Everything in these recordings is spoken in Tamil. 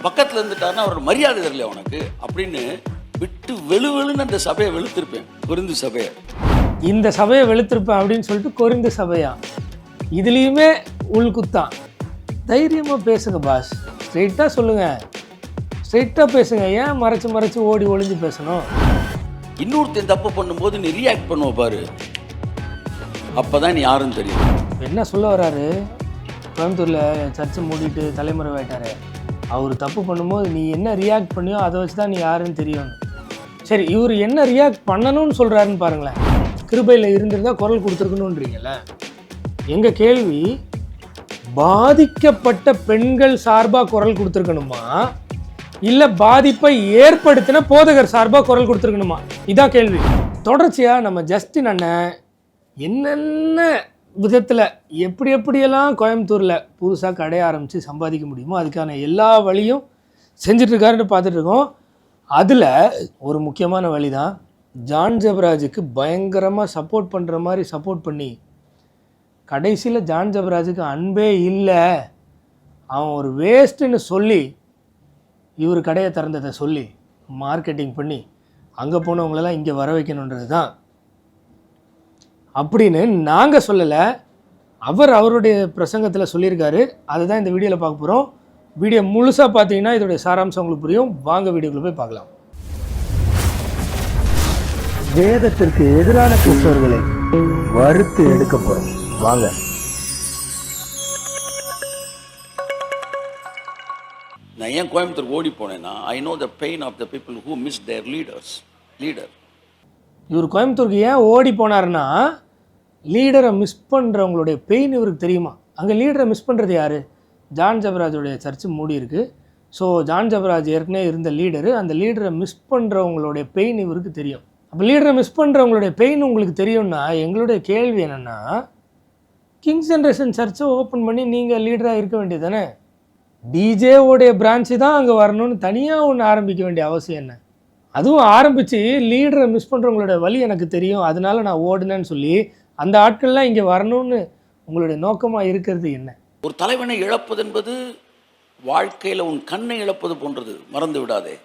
பக்கத்தில் இருந்துட்டாருன்னா அவரோட மரியாதை தெரியல உனக்கு அப்படின்னு விட்டு வெளுவெளுன்னு அந்த சபையை வெளுத்திருப்பேன், கொரிந்து சபையை. இந்த சபையை வெளுத்திருப்பேன் அப்படின்னு சொல்லிட்டு கொரிந்து சபையா, இதுலேயுமே உள்குத்தான். தைரியமாக பேசுங்க பாஸ், ஸ்ட்ரெயிட்டாக சொல்லுங்கள், ஸ்ட்ரெயிட்டாக பேசுங்க. ஏன் மறைச்சு மறைச்சு ஓடி ஒளிஞ்சு பேசணும்? இன்னொருத்தன் தப்பு பண்ணும்போது நீ ரியாக்ட் பண்ணுவ பாரு, அப்போதான் நீ யாருன்னு தெரியும். என்ன சொல்ல வராரு? கோயம்புத்தூரில் சர்ச்சை மூடிட்டு தலைமறைவாயிட்டாரு. அவர் தப்பு பண்ணும்போது நீ என்ன ரியாக்ட் பண்ணியோ அதை வச்சு தான் நீ யாருன்னு தெரியும். சரி, இவர் என்ன ரியாக்ட் பண்ணணும்னு சொல்கிறாருன்னு பாருங்களேன். கிருபையில் இருந்திருந்தா குரல் கொடுத்துருக்கணுன்றீங்கல்ல. எங்கள் கேள்வி, பாதிக்கப்பட்ட பெண்கள் சார்பாக குரல் கொடுத்துருக்கணுமா, இல்லை பாதிப்பை ஏற்படுத்தின போதகர் சார்பாக குரல் கொடுத்துருக்கணுமா? இதான் கேள்வி. தொடர்ச்சியாக நம்ம ஜஸ்டின் அண்ணன் என்னென்ன விதத்தில் எப்படியெல்லாம் கோயம்புத்தூரில் புதுசாக கடைய ஆரம்பித்து சம்பாதிக்க முடியுமோ அதுக்கான எல்லா வழியும் செஞ்சிட்ருக்காருன்னு பார்த்துட்ருக்கோம். அதில் ஒரு முக்கியமான வழி தான் ஜான் ஜெபராஜுக்கு பயங்கரமாக சப்போர்ட் பண்ணுற மாதிரி சப்போர்ட் பண்ணி கடைசியில் ஜான் ஜெபராஜுக்கு அன்பே இல்லை, அவன் ஒரு வேஸ்ட்டுன்னு சொல்லி இவர் கடையை திறந்ததை சொல்லி மார்க்கெட்டிங் பண்ணி அங்கே போனவங்களெல்லாம் இங்கே வர வைக்கணுன்றது தான் அப்படின்னு நாங்கள் சொல்லலை, அவருடைய பிரசங்கத்தில் சொல்லியிருக்காரு. அதுதான் இந்த வீடியோவில் பார்க்க போகிறோம். வீடியோ முழுசாக பார்த்தீங்கன்னா இதோடைய சாராம்சம் உங்களுக்கு புரியும். வாங்க வீடியோக்குள்ள போய் பார்க்கலாம். வேதத்திற்கு எதிரான கிறிஸ்தவர்களை வறுத்து எடுக்க போகிறோம். வாங்க. நான் ஏன் கோயம்புத்தூர் ஓடி போனேன்னா, I know the pain of the people who miss their leader. இவர் கோயம்புத்தூருக்கு ஏன் ஓடி போனார்னா, லீடரை மிஸ் பண்ணுறவங்களுடைய பெயின் இவருக்கு தெரியுமா. அங்கே லீடரை மிஸ் பண்ணுறது யார்? ஜான் ஜெபராஜோடைய சர்ச்சு மூடி இருக்குது. ஸோ ஜான் ஜெபராஜ் ஏற்கனவே இருந்த லீடரு, அந்த லீடரை மிஸ் பண்ணுறவங்களுடைய பெயின் இவருக்கு தெரியும். அப்போ லீடரை மிஸ் பண்ணுறவங்களுடைய பெயின் உங்களுக்கு தெரியும்னா, எங்களுடைய கேள்வி என்னென்னா, கிங்ஸ் ஜென்ரேஷன் சர்ச்சை ஓப்பன் பண்ணி நீங்கள் லீடராக இருக்க வேண்டியது தானே. டிஜேவோடைய பிரான்ச்சு தான் அங்கே வரணும்னு தனியாக ஒன்று ஆரம்பிக்க வேண்டிய அவசியம் என்ன? அதுவும் ஆரம்பித்து லீடரை மிஸ் பண்ணுறவங்களோட வழி எனக்கு தெரியும், அதனால நான் ஓடுனேன்னு சொல்லி அந்த ஆட்கள்லாம் இங்கே வரணும்னு உங்களுடைய நோக்கமாக இருக்கிறது என்ன? ஒரு தலைவனை இழப்பது என்பது வாழ்க்கையில் உன் கண்ணை இழப்பது போன்றது, மறந்து விடாதே.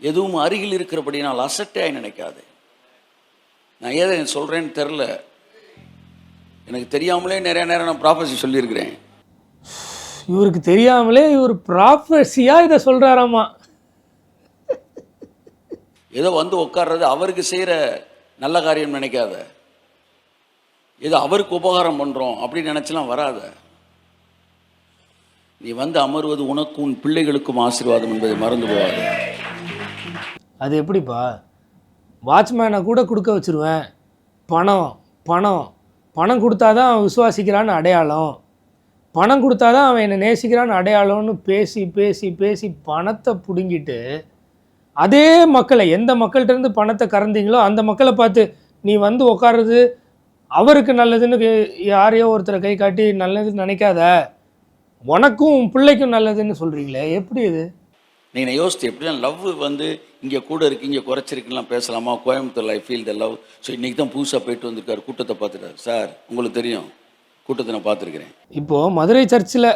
எதுவும் அருகில் இருக்கிறபடினால் அசட்டையாய் நினைக்காதே. நான் ஏதை சொல்கிறேன்னு தெரில, எனக்கு தெரியாமலே நிறைய நேரம் நான் ப்ராஃபஸி சொல்லியிருக்கிறேன். இவருக்கு தெரியாமலே இவர் ப்ராஃபஸியாக இதை சொல்கிறாராமா. ஏதோ வந்து உட்கார்றது அவருக்கு செய்கிற நல்ல காரியம் நினைக்காத, ஏதோ அவருக்கு உபகாரம் பண்ணுறோம் அப்படின்னு நினச்சலாம் வராத. நீ வந்து அமர்வது உனக்கும் உன் பிள்ளைகளுக்கும் ஆசீர்வாதம் என்பதை மறந்து போகாது. அது எப்படிப்பா? வாட்ச்மேனை கூட கொடுக்க வச்சுருவேன். பணம் பணம் பணம் கொடுத்தா தான் அவன் விசுவாசிக்கிறான்னு அடையாளம், பணம் கொடுத்தா தான் அவன் என்னை நேசிக்கிறான்னு அடையாளம்னு பேசி பேசி பேசி பணத்தை பிடுங்கிட்டு, அதே மக்களை, எந்த மக்கள்கிட்டருந்து பணத்தை கறந்தீங்களோ அந்த மக்களை பார்த்து நீ வந்து உட்காருறது அவருக்கு நல்லதுன்னு யாரையோ ஒருத்தரை கை காட்டி நல்லதுன்னு நினைக்காத, உனக்கும் உன் பிள்ளைக்கும் நல்லதுன்னு சொல்கிறீங்களே, எப்படி இது? நீங்கள் யோசித்து எப்படிலாம் லவ் வந்து இங்கே கூட இருக்குது இங்கே குறைச்சிருக்குலாம் பேசலாமா? Coimbatore I feel the love. So இன்றைக்கி தான் புதுசாக போயிட்டு வந்திருக்காரு, கூட்டத்தை பார்த்துட்டார். சார் உங்களுக்கு தெரியும், கூட்டத்தை நான் பார்த்துருக்கிறேன். இப்போது மதுரை சர்ச்சில்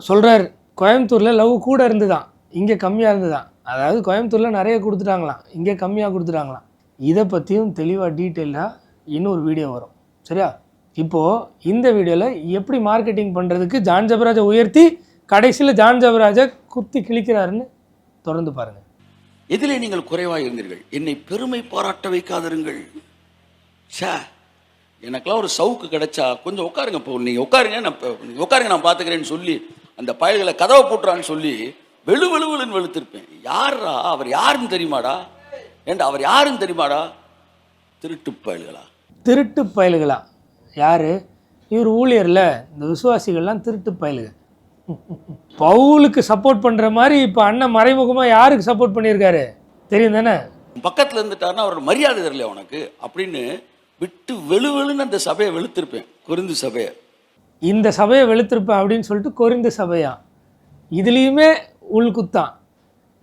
சொல்கிறார், கோயம்புத்தூரில் லவ் கூட இருந்து தான் இங்கே கம்மியாக இருந்து தான். அதாவது கோயம்புத்தூரில் நிறைய கொடுத்துட்டாங்களாம், இங்கே கம்மியாக கொடுத்துட்டாங்களாம். இதை பற்றியும் தெளிவாக டீட்டெயிலாக இன்னொரு வீடியோ வரும், சரியா? இப்போது இந்த வீடியோவில் எப்படி மார்க்கெட்டிங் பண்ணுறதுக்கு ஜான் ஜெபராஜை உயர்த்தி கடைசியில் ஜான் ஜெபராஜை குத்தி கிழிக்கிறாருன்னு தொடர்ந்து பாருங்கள். எதிலே நீங்கள் குறைவாக இருந்தீர்கள், என்னை பெருமை பாராட்ட வைக்காதிருங்கள். சே, எனக்கெல்லாம் ஒரு சவுக்கு கிடைச்சா கொஞ்சம் உட்காருங்க, இப்போ நீங்கள் உட்காருங்க, நான் பார்த்துக்கிறேன்னு சொல்லி அந்த பயல்களை கதவை போட்டுறான்னு சொல்லி வெளுன்னு வெளுத்திருப்பேன். யாரா அவர்? யாருன்னு தெரியுமாடா? ஏண்டா அவர் யாருன்னு தெரியுமாடா? திருட்டு பயல்களா? திருட்டு பயல்களா? யார்? இவர் ஊழியரில் இந்த விசுவாசிகள்லாம் திருட்டு பயலுங்க. பவுலுக்கு சப்போர்ட் பண்ணுற மாதிரி இப்போ அண்ணன் மறைமுகமாக யாருக்கு சப்போர்ட் பண்ணியிருக்காரு தெரியும் தானே? பக்கத்தில் இருந்துட்டாருன்னா அவரோட மரியாதை தெரியல உனக்கு அப்படின்னு விட்டு வெளுன்னு அந்த சபையை வெளுத்திருப்பேன், கொரிந்து சபையை. இந்த சபையை வெளுத்திருப்பேன் அப்படின்னு சொல்லிட்டு கொரிந்து சபையா, இதுலேயுமே உள்குத்தான்.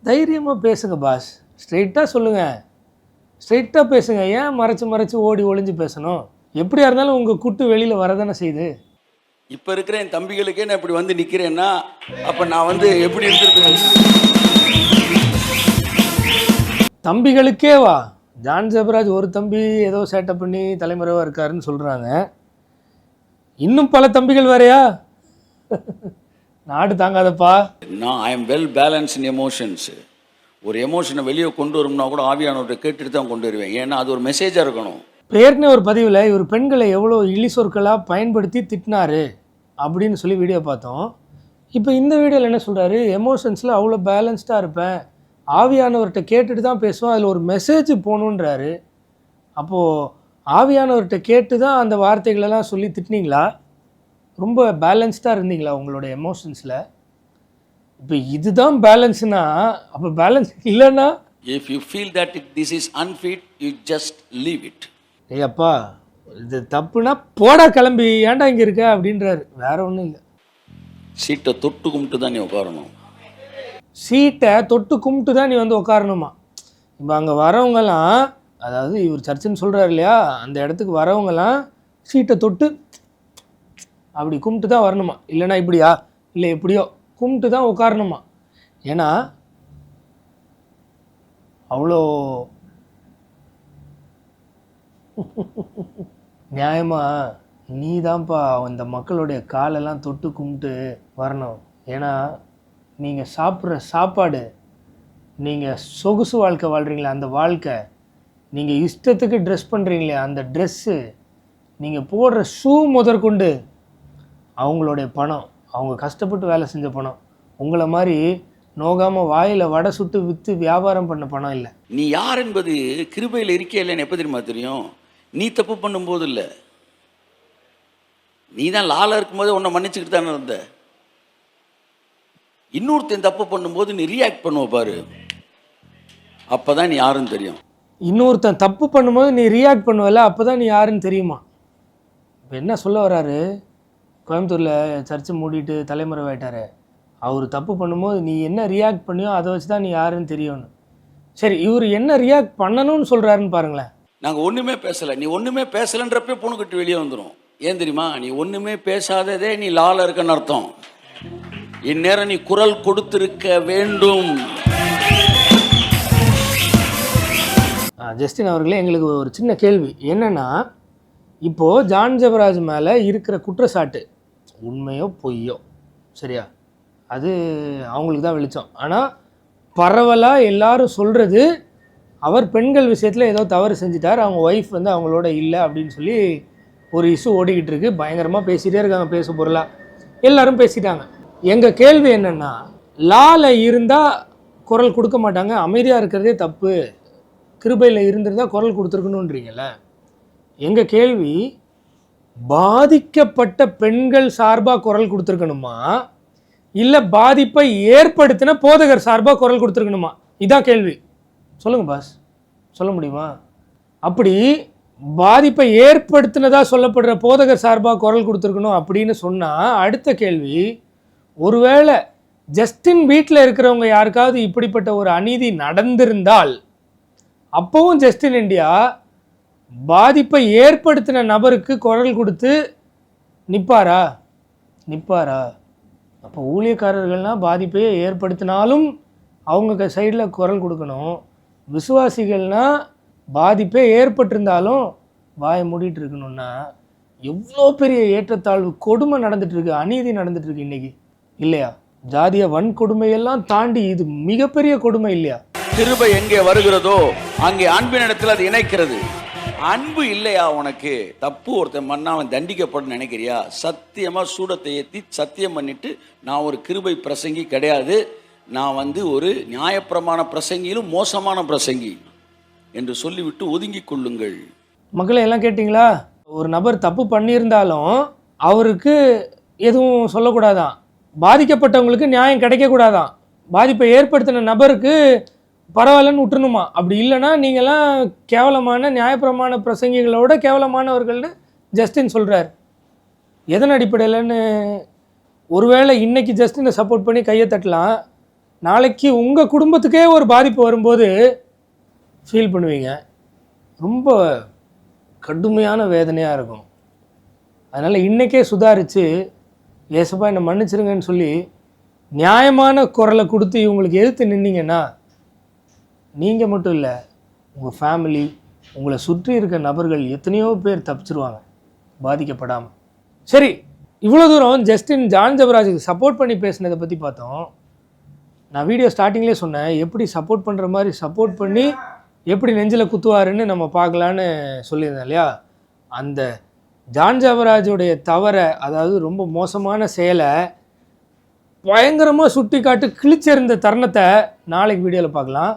தைரியமாக பேசுங்க பாஸ், ஸ்ட்ரெயிட்டாக சொல்லுங்கள், ஸ்ட்ரெயிட்டாக பேசுங்க. ஏன் மறைச்சு மறைச்சு ஓடி ஒளிஞ்சு பேசணும்? எப்படியா இருந்தாலும் உங்கள் குட்டு வெளியில் வரதானே செய்யுது. இப்போ இருக்கிற என் தம்பிகளுக்கே நான் இப்படி வந்து நிற்கிறேன்னா அப்போ நான் வந்து எப்படி இருந்திருப்பேன்? தம்பிகளுக்கே வா. ஜான் ஜெபராஜ் ஒரு தம்பி ஏதோ சேட்டை பண்ணி தலைமறைவாக இருக்காருன்னு சொல்கிறாங்க. இன்னும் பல தம்பிகள் வேறையா? நாடு தாங்காதப்பா. நான் I am well balance in emotions. ஒரு எமோஷனை வெளியே கொண்டு வரும்னா கூட ஆவியானவர்கிட்ட கேட்டுட்டு தான் கொண்டு வருவேன். ஏன்னா அது ஒரு மெசேஜாக இருக்கணும். ஏற்கனவே ஒரு பதிவில் இவர் பெண்களை எவ்வளோ இழி சொற்களாக பயன்படுத்தி திட்டினாரு அப்படின்னு சொல்லி வீடியோ பார்த்தோம். இப்போ இந்த வீடியோவில் என்ன சொல்கிறாரு, எமோஷன்ஸில் அவ்வளோ பேலன்ஸ்டாக இருப்பேன், ஆவியானவர்கிட்ட கேட்டுட்டு தான் பேசுவோம், அதில் ஒரு மெசேஜ் போகணுன்றாரு. அப்போது ஆவியானவர்கிட்ட கேட்டு தான் அந்த வார்த்தைகளெல்லாம் சொல்லி திட்டினீங்களா? ரொம்ப பேலன்ஸ்டாக இருந்தீங்களா உங்களோட எமோஷன்ஸில்? இப்போ இதுதான் பேலன்ஸ்னா, அப்போ பேலன்ஸ் இல்லைன்னா? If you feel that this is unfit, you just leave it. ஏப்பா இது தப்புனா போடா கிளம்பி, ஏன்டா இங்கே இருக்க அப்படின்றாரு. வேற ஒன்றும் இல்லை. சீட்டை தொட்டு கும்பிட்டு தான் நீ உட்காரணும். சீட்டை தொட்டு கும்பிட்டு தான் நீ வந்து உட்காரணுமா? இப்போ அங்கே வரவங்கலாம், அதாவது இவர் சர்ச்சுன்னு சொல்கிறார் இல்லையா, அந்த இடத்துக்கு வரவங்கலாம் சீட்டை தொட்டு அப்படி கும்பிட்டு தான் வரணுமா? இல்லைனா இப்படியா, இல்லை எப்படியோ கும்பிட்டு தான் உட்காரணுமா? ஏன்னா அவ்வளோ நியாயமா நீ தான்ப்பா அந்த மக்களுடைய காலெல்லாம் தொட்டு கும்பிட்டு வரணும். ஏன்னா நீங்கள் சாப்பிட்ற சாப்பாடு, நீங்கள் சொகுசு வாழ்க்கை வாழ்கிறீங்களே அந்த வாழ்க்கை, நீங்கள் இஷ்டத்துக்கு ட்ரெஸ் பண்ணுறீங்களே அந்த ட்ரெஸ்ஸு, நீங்கள் போடுற ஷூ முதற்கொண்டு அவங்களுடைய பணம், அவங்க கஷ்டப்பட்டு வேலை செஞ்ச பணம். உங்களை மாதிரி நோகாமல் வாயில் வடை சுட்டு விற்று வியாபாரம் பண்ண பணம் இல்லை. நீ யார் என்பது கிருபையில் இருக்கே இல்லைன்னு எப்போ தெரியுமா தெரியும்? நீ தப்பு பண்ணும்போது இல்லை. நீ தான் லால இருக்கும்போது உன்னை மன்னிச்சுக்கிட்டு தானே இருந்த. இன்னொருத்தன் தப்பு பண்ணும்போது நீ ரியாக்ட் பண்ணுவ பாரு, அப்போ தான் நீ யாருன்னு தெரியும். இன்னொருத்தன் தப்பு பண்ணும்போது நீ ரியாக்ட் பண்ணுவல, அப்போ தான் நீ யாருன்னு தெரியுமா? இப்போ என்ன சொல்ல வராரு, கோயம்புத்தூரில் சர்ச்சு மூடிட்டு தலைமறைவாயிட்டாரு, அவர் தப்பு பண்ணும்போது நீ என்ன ரியாக்ட் பண்ணியோ அதை வச்சு தான் நீ யாருன்னு தெரியும்னு. சரி, இவர் என்ன ரியாக்ட் பண்ணணும்னு சொல்கிறாருன்னு பாருங்களேன். நாங்கள் ஒன்றுமே பேசலை, நீ ஒன்றுமே பேசலைன்றப்பே பொண்ணுக்கிட்டு வெளியே வந்துடும். ஏன் தெரியுமா? நீ ஒன்றுமே பேசாததே நீ லால இருக்கன்னு அர்த்தம். இந்நேரம் நீ குரல் கொடுத்திருக்க வேண்டும். ஜஸ்டின் அவர்களே, எங்களுக்கு ஒரு சின்ன கேள்வி என்னென்னா, இப்போது ஜான் ஜெபராஜ் மேலே இருக்கிற குற்றச்சாட்டு உண்மையோ பொய்யோ, சரியா, அது அவங்களுக்கு தான் வெளிச்சம். ஆனால் பரவலாக எல்லாரும் சொல்கிறது அவர் பெண்கள் விஷயத்தில் ஏதோ தவறு செஞ்சிட்டார், அவங்க ஒய்ஃப் வந்து அவங்களோட இல்லை அப்படின்னு சொல்லி ஒரு இஷ்யூ ஓடிக்கிட்டு இருக்கு. பயங்கரமாக பேசிகிட்டே இருக்காங்க, பேச பொருளாக எல்லாரும் பேசிட்டாங்க. எங்கள் கேள்வி என்னென்னா, லால இருந்தால் குரல் கொடுக்க மாட்டாங்க, அமைதியாக இருக்கிறதே தப்பு, கிருபையில் இருந்திருந்தால் குரல் கொடுத்துருக்கணுன்றீங்கள. எங்கள் கேள்வி, பாதிக்கப்பட்ட பெண்கள் சார்பாக குரல் கொடுத்துருக்கணுமா, இல்லை பாதிப்பை ஏற்படுத்தின போதகர் சார்பாக குரல் கொடுத்துருக்கணுமா? இதான் கேள்வி. சொல்லுங்கள் பாஸ், சொல்ல முடியுமா? அப்படி பாதிப்பை ஏற்படுத்தினதா சொல்லப்படுற போதகர் சார்பாக குரல் கொடுத்துருக்கணும் அப்படின்னு சொன்னால், அடுத்த கேள்வி, ஒருவேளை ஜஸ்டின் வீட்டில் இருக்கிறவங்க யாருக்காவது இப்படிப்பட்ட ஒரு அநீதி நடந்திருந்தால் அப்போவும் ஜஸ்டின் இந்தியா பாதிப்பை ஏற்படுத்தின நபருக்கு குரல் கொடுத்து நிற்பாரா? அப்போ ஊழியக்காரர்கள்னால் பாதிப்பையே ஏற்படுத்தினாலும் அவங்க சைடில் குரல் கொடுக்கணும், விசுவாசிகள்னால் பாதிப்பே ஏற்பட்டிருந்தாலும் வாயை மூடிட்டு இருக்கணும்னா எவ்வளோ பெரிய ஏற்றத்தாழ்வு, கொடுமை நடந்துட்டுருக்கு, அநீதி நடந்துட்டுருக்கு இன்றைக்கி இல்லையா? ஜாதிய வன்கொடுமையெல்லாம் தாண்டி இது மிகப்பெரிய கொடுமை இல்லையா? கிருபை எங்கே வருகிறதோ அங்கே அன்பின் இடத்துல அது இணைக்கிறது. அன்பு இல்லையா உனக்கு? தப்பு ஒருத்தன் பண்ணா அவன் தண்டிக்கப்படும் நினைக்கிறியா? சத்தியமாக சூடத்தை ஏற்றி சத்தியம் பண்ணிட்டு, நான் ஒரு கிருபை பிரசங்கி கிடையாது, நான் வந்து ஒரு நியாயப்பிரமாண பிரசங்கியிலும் மோசமான பிரசங்கி என்று சொல்லிவிட்டு ஒதுங்கி கொள்ளுங்கள். மக்களை எல்லாம் கேட்டிங்களா? ஒரு நபர் தப்பு பண்ணியிருந்தாலும் அவருக்கு எதுவும் சொல்லக்கூடாதான், பாதிக்கப்பட்டவங்களுக்கு நியாயம் கிடைக்கக்கூடாதான், பாதிப்பை ஏற்படுத்தின நபருக்கு பரவாயில்லன்னு விட்டுணுமா? அப்படி இல்லைன்னா நீங்கள்லாம் கேவலமான நியாயப்பிரமாண பிரசங்கிகளோட கேவலமானவர்கள்னு ஜஸ்டின் சொல்கிறார். எதன் அடிப்படையிலன்னு ஒருவேளை இன்றைக்கி ஜஸ்டினை சப்போர்ட் பண்ணி கையை தட்டலாம், நாளைக்கு உங்கள் குடும்பத்துக்கே ஒரு பாதிப்பு வரும்போது ஃபீல் பண்ணுவீங்க. ரொம்ப கடுமையான வேதனையாக இருக்கும். அதனால் இன்றைக்கே சுதாரித்து ஏசப்பா என்னை மன்னிச்சிருங்கன்னு சொல்லி நியாயமான குரலை கொடுத்து இவங்களுக்கு எதிர்த்து நின்னீங்கன்னா நீங்கள் மட்டும் இல்லை, உங்கள் ஃபேமிலி, உங்களை சுற்றி இருக்க நபர்கள் எத்தனையோ பேர் தப்பிச்சிருவாங்க பாதிக்கப்படாமல். சரி, இவ்வளோ தூரம் ஜஸ்டின் ஜான் ஜெபராஜுக்கு சப்போர்ட் பண்ணி பேசினதை பற்றி பார்த்தோம். நான் வீடியோ ஸ்டார்டிங்லேயே சொன்னேன், எப்படி சப்போர்ட் பண்ணுற மாதிரி சப்போர்ட் பண்ணி எப்படி நெஞ்சில் குத்துவாருன்னு நம்ம பார்க்கலான்னு சொல்லியிருந்தேன் இல்லையா? அந்த ஜான் ஜெபராஜுடைய தவறை, அதாவது ரொம்ப மோசமான செயலை பயங்கரமாக சுட்டி காட்டு கிழிச்சிருந்த தருணத்தை நாளைக்கு வீடியோவில் பார்க்கலாம்.